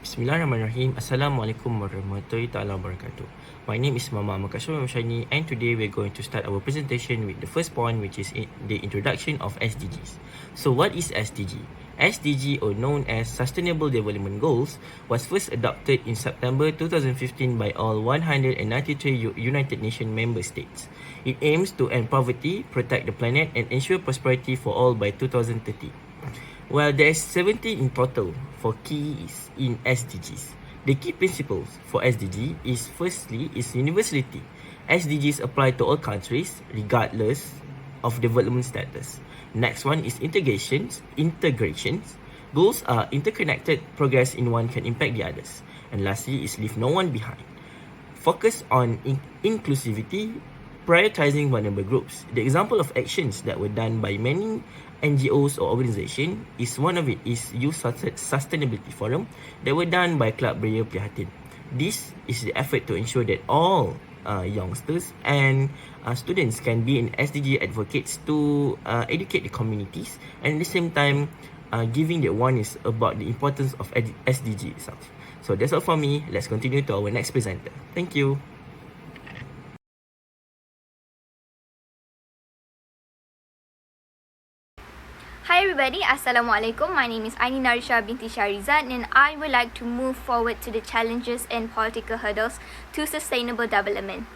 Bismillahirrahmanirrahim. Assalamualaikum warahmatullahi wabarakatuh. My name is Mama Makasur Shani, and today we're going to start our presentation with the first point, which is the introduction of SDGs. So what is SDG? SDG, or known as Sustainable Development Goals, was first adopted in September 2015 by all 193 United Nations member states. It aims to end poverty, protect the planet, and ensure prosperity for all by 2030. Well, there's 17 in total for keys in SDGs. The key principles for SDG is firstly is universality. SDGs apply to all countries regardless of development status. Next one is integrations. Goals are interconnected. Progress in one can impact the others. And lastly is leave no one behind. Focus on inclusivity, prioritizing vulnerable groups. The example of actions that were done by many NGOs or organisations is one of it is Youth Sustainability Forum that were done by Club Beria Prihatin. This is the effort to ensure that all youngsters and students can be in SDG advocates to educate the communities, and at the same time giving the awareness about the importance of SDG itself. So that's all for me. Let's continue to our next presenter. Thank you. Hi everybody, Assalamualaikum. My name is Aini Narisha binti Sharizad, and I would like to move forward to the challenges and political hurdles to sustainable development.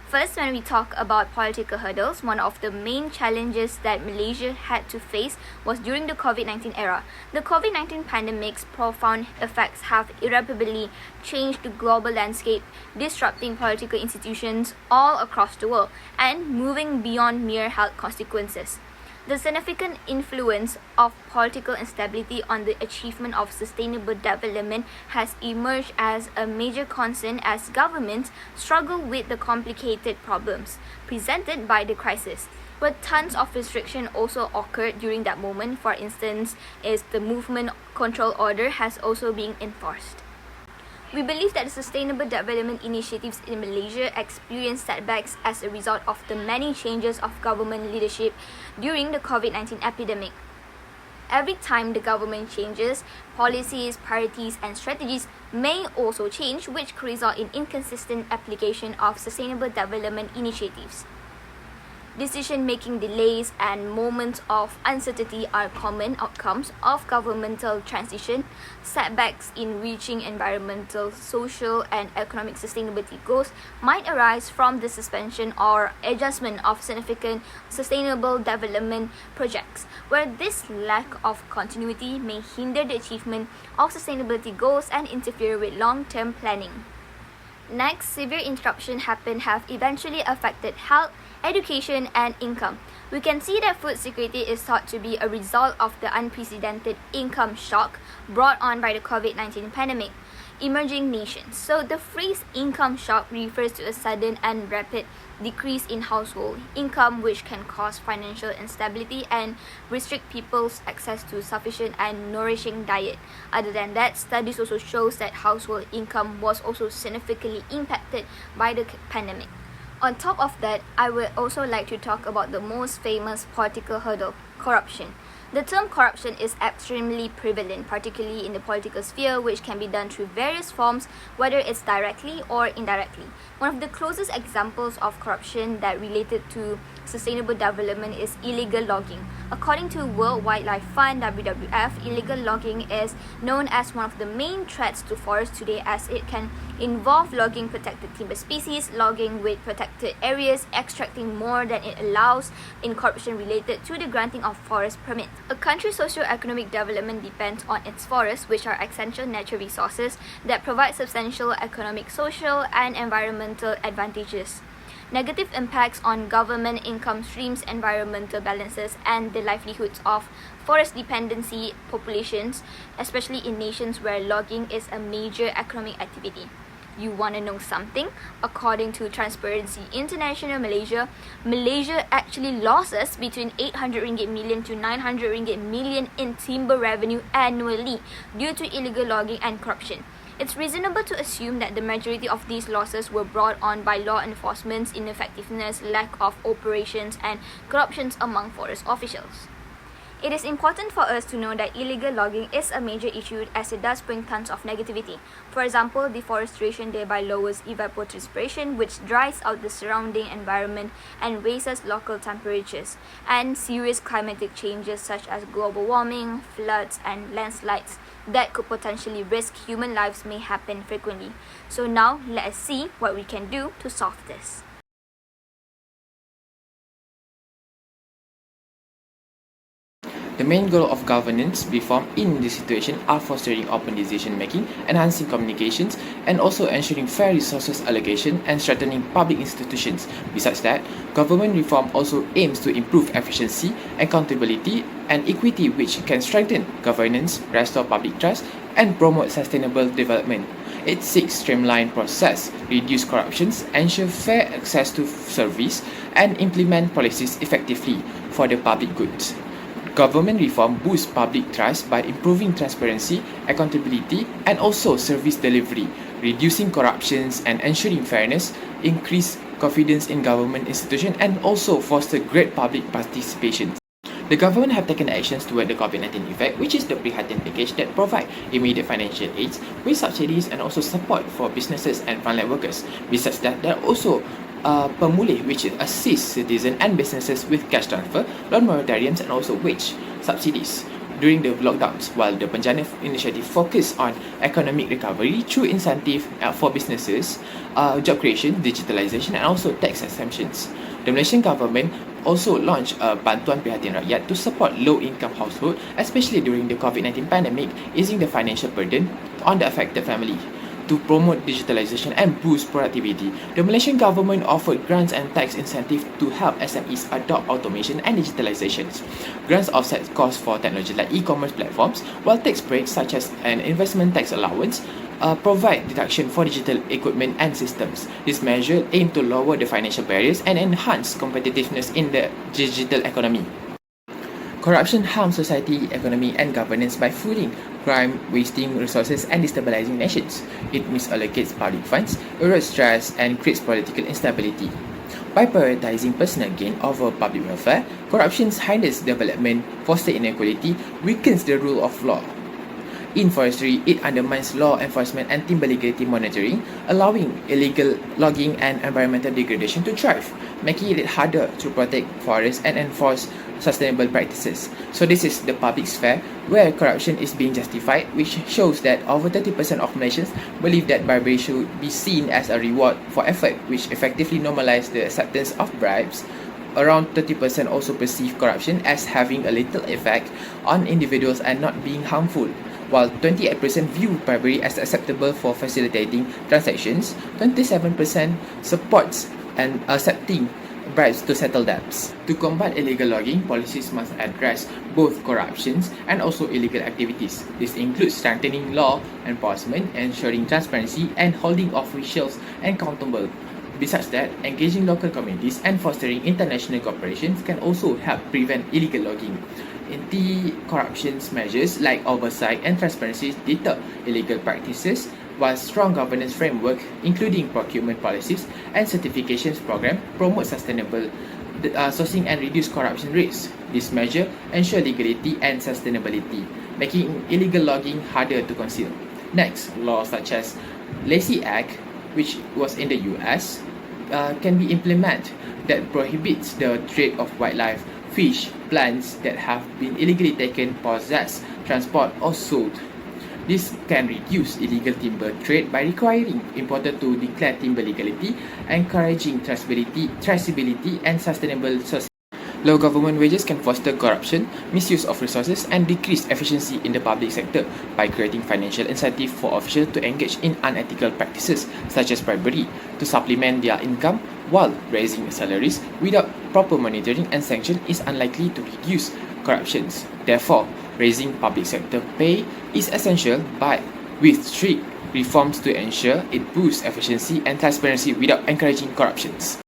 First, when we talk about political hurdles, one of the main challenges that Malaysia had to face was during the COVID-19 era. The COVID-19 pandemic's profound effects have irreparably changed the global landscape, disrupting political institutions all across the world and moving beyond mere health consequences. The significant influence of political instability on the achievement of sustainable development has emerged as a major concern as governments struggle with the complicated problems presented by the crisis. But tons of restriction also occurred during that moment. For instance, is the movement control order has also been enforced. We believe that the sustainable development initiatives in Malaysia experienced setbacks as a result of the many changes of government leadership during the COVID-19 epidemic. Every time the government changes, policies, priorities, and strategies may also change, which could result in inconsistent application of sustainable development initiatives. Decision-making delays and moments of uncertainty are common outcomes of governmental transition. Setbacks in reaching environmental, social, and economic sustainability goals might arise from the suspension or adjustment of significant sustainable development projects, where this lack of continuity may hinder the achievement of sustainability goals and interfere with long-term planning. Next, severe interruptions have eventually affected health, education, and income. We can see that food security is thought to be a result of the unprecedented income shock brought on by the COVID-19 pandemic. Emerging nations. So the phrase income shock refers to a sudden and rapid decrease in household income, which can cause financial instability and restrict people's access to sufficient and nourishing diet. Other than that, studies also shows that household income was also significantly impacted by the pandemic. On top of that, I would also like to talk about the most famous political hurdle, corruption. The term corruption is extremely prevalent, particularly in the political sphere, which can be done through various forms, whether it's directly or indirectly. One of the closest examples of corruption that related to sustainable development is illegal logging. According to World Wildlife Fund (WWF), illegal logging is known as one of the main threats to forests today, as it can involve logging protected timber species, logging with protected areas, extracting more than it allows, in corruption related to the granting of forest permits. A country's socio-economic development depends on its forests, which are essential natural resources that provide substantial economic, social, and environmental advantages. Negative impacts on government income streams, environmental balances, and the livelihoods of forest dependency populations, especially in nations where logging is a major economic activity. You want to know something? According to Transparency International Malaysia actually losses between 800 ringgit million to 900 ringgit million in timber revenue annually due to illegal logging and corruption. It's reasonable to assume that the majority of these losses were brought on by law enforcement's ineffectiveness, lack of operations, and corruptions among forest officials. It is important for us to know that illegal logging is a major issue as it does bring tons of negativity. For example, deforestation thereby lowers evapotranspiration, which dries out the surrounding environment and raises local temperatures, and serious climatic changes such as global warming, floods, and landslides that could potentially risk human lives may happen frequently. So now, let us see what we can do to solve this. The main goal of governance reform in this situation are fostering open decision making, enhancing communications, and also ensuring fair resources allocation and strengthening public institutions. Besides that, government reform also aims to improve efficiency, accountability, and equity, which can strengthen governance, restore public trust, and promote sustainable development. It seeks streamlined process, reduce corruptions, ensure fair access to service, and implement policies effectively for the public goods. Government reform boosts public trust by improving transparency, accountability, and also service delivery, reducing corruptions and ensuring fairness, increase confidence in government institutions, and also foster great public participation. The government have taken actions toward the COVID-19 effect, which is the pre-heightened package that provide immediate financial aids with subsidies and also support for businesses and frontline workers. Besides that, there are also Pemulih, which assists citizens and businesses with cash transfer, loan moratoriums, and also wage subsidies during the lockdowns, while the Penjana initiative focus on economic recovery through incentive for businesses, job creation, digitalization, and also tax exemptions. The Malaysian government also launched Bantuan Prihatin Rakyat to support low-income households, especially during the COVID-19 pandemic, easing the financial burden on the affected family. To promote digitalization and boost productivity, the Malaysian government offered grants and tax incentives to help SMEs adopt automation and digitalizations. Grants offset costs for technology like e-commerce platforms, while tax breaks such as an investment tax allowance provide deduction for digital equipment and systems. This measure aims to lower the financial barriers and enhance competitiveness in the digital economy. Corruption harms society, economy, and governance by fueling crime, wasting resources, and destabilizing nations. It misallocates public funds, erodes trust, and creates political instability. By prioritizing personal gain over public welfare, corruption hinders development, fosters inequality, weakens the rule of law. In forestry, it undermines law enforcement and timber legality monitoring, allowing illegal logging and environmental degradation to thrive, making it harder to protect forests and enforce sustainable practices. So this is the public sphere where corruption is being justified, which shows that over 30% of Malaysians believe that bribery should be seen as a reward for effort, which effectively normalize the acceptance of bribes. Around 30% also perceive corruption as having a little effect on individuals and not being harmful, while 28% view bribery as acceptable for facilitating transactions. 27% supports and accepting bribes to settle debts. To combat illegal logging, policies must address both corruptions and also illegal activities. This includes strengthening law enforcement, ensuring transparency, and holding officials accountable. Besides that, engaging local communities and fostering international cooperation can also help prevent illegal logging. Anti-corruption measures like oversight and transparency deter illegal practices, while strong governance framework, including procurement policies and certifications program, promote sustainable sourcing and reduce corruption risks. This measure ensure legality and sustainability, making illegal logging harder to conceal. Next, laws such as Lacey Act, which was in the US, can be implemented that prohibits the trade of wildlife, fish, plants that have been illegally taken, possessed, transported, or sold. This can reduce illegal timber trade by requiring importers to declare timber legality, encouraging traceability, and sustainable sourcing. Low government wages can foster corruption, misuse of resources, and decrease efficiency in the public sector by creating financial incentive for officials to engage in unethical practices such as bribery to supplement their income, while raising salaries without proper monitoring and sanction is unlikely to reduce corruptions. Therefore, raising public sector pay is essential, but with strict reforms to ensure it boosts efficiency and transparency without encouraging corruptions.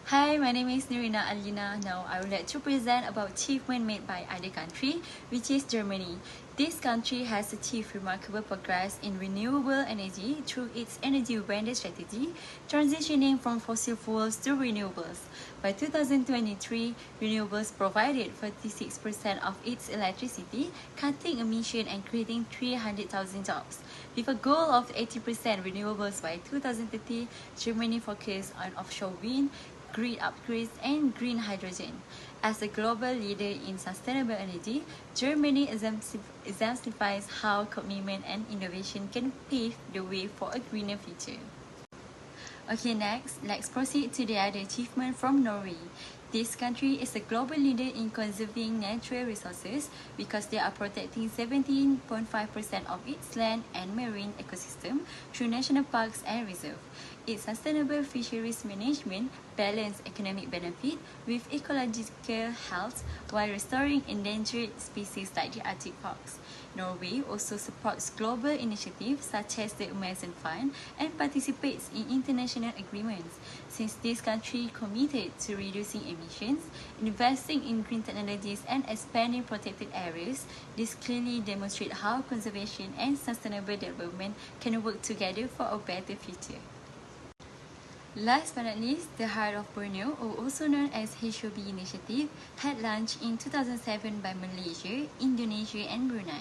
Hi, my name is Nirina Alina. Now I would like to present about achievement made by other country, which is Germany. This country has achieved remarkable progress in renewable energy through its energy vendor strategy, transitioning from fossil fuels to renewables. By 2023, renewables provided 46% of its electricity, cutting emissions and creating 300,000 jobs. With a goal of 80% renewables by 2030, Germany focused on offshore wind, grid upgrades, and green hydrogen. As a global leader in sustainable energy, Germany exemplifies how commitment and innovation can pave the way for a greener future. Okay, next, let's proceed to the other achievement from Norway. This country is a global leader in conserving natural resources because they are protecting 17.5% of its land and marine ecosystem through national parks and reserves. Its sustainable fisheries management balances economic benefit with ecological health while restoring endangered species like the Arctic fox. Norway also supports global initiatives such as the Amazon Fund and participates in international agreements. Since this country committed to reducing emissions, investing in green technologies and expanding protected areas, this clearly demonstrates how conservation and sustainable development can work together for a better future. Last but not least, the Heart of Borneo, or also known as HOB Initiative, had launched in 2007 by Malaysia, Indonesia, and Brunei.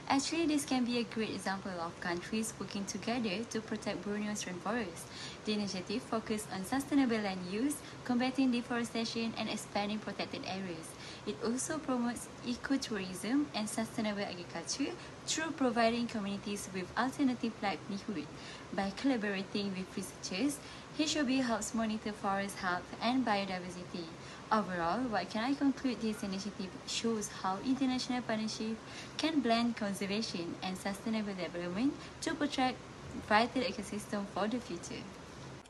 Actually, this can be a great example of countries working together to protect Borneo's rainforest. The initiative focused on sustainable land use, combating deforestation, and expanding protected areas. It also promotes ecotourism and sustainable agriculture through providing communities with alternative livelihood. By collaborating with researchers, HOB helps monitor forest health and biodiversity. Overall, what can I conclude, this initiative shows how international partnership can blend conservation and sustainable development to protect vital ecosystem for the future.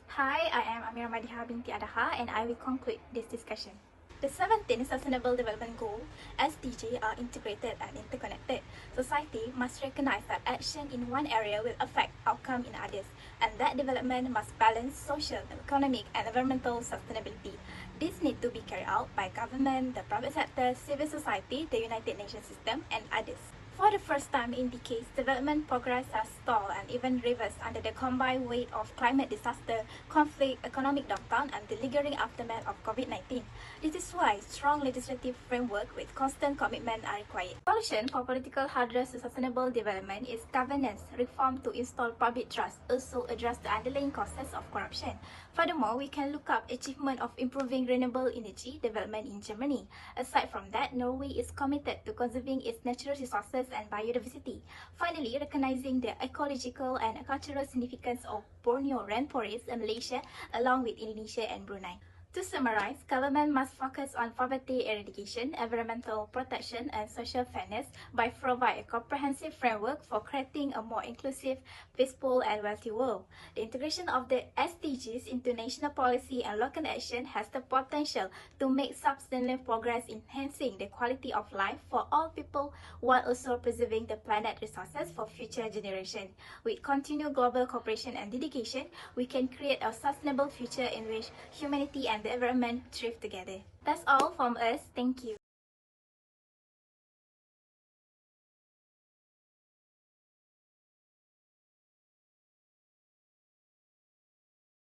Hi, I am Amira Madiha binti Adaha and I will conclude this discussion. The 17 Sustainable Development Goals, SDG, are integrated and interconnected. Society must recognize that action in one area will affect outcome in others, and that development must balance social, economic, and environmental sustainability. This needs to be carried out by government, the private sector, civil society, the United Nations system, and others. For the first time in decades, development progress has stalled and even reversed under the combined weight of climate disaster, conflict, economic downturn, and the lingering aftermath of COVID-19. This is why strong legislative framework with constant commitment are required. Solution for political hurdles to sustainable development is governance reform to install public trust, also address the underlying causes of corruption. Furthermore, we can look up achievement of improving renewable energy development in Germany. Aside from that, Norway is committed to conserving its natural resources and biodiversity. Finally, recognizing the ecological and cultural significance of Borneo rainforest in Malaysia along with Indonesia and Brunei. To summarize, government must focus on poverty eradication, environmental protection, and social fairness by providing a comprehensive framework for creating a more inclusive, peaceful, and wealthy world. The integration of the SDGs into national policy and local action has the potential to make substantial progress enhancing the quality of life for all people while also preserving the planet resources for future generations. With continued global cooperation and dedication, we can create a sustainable future in which humanity and the environment thrive together. That's all from us. Thank you.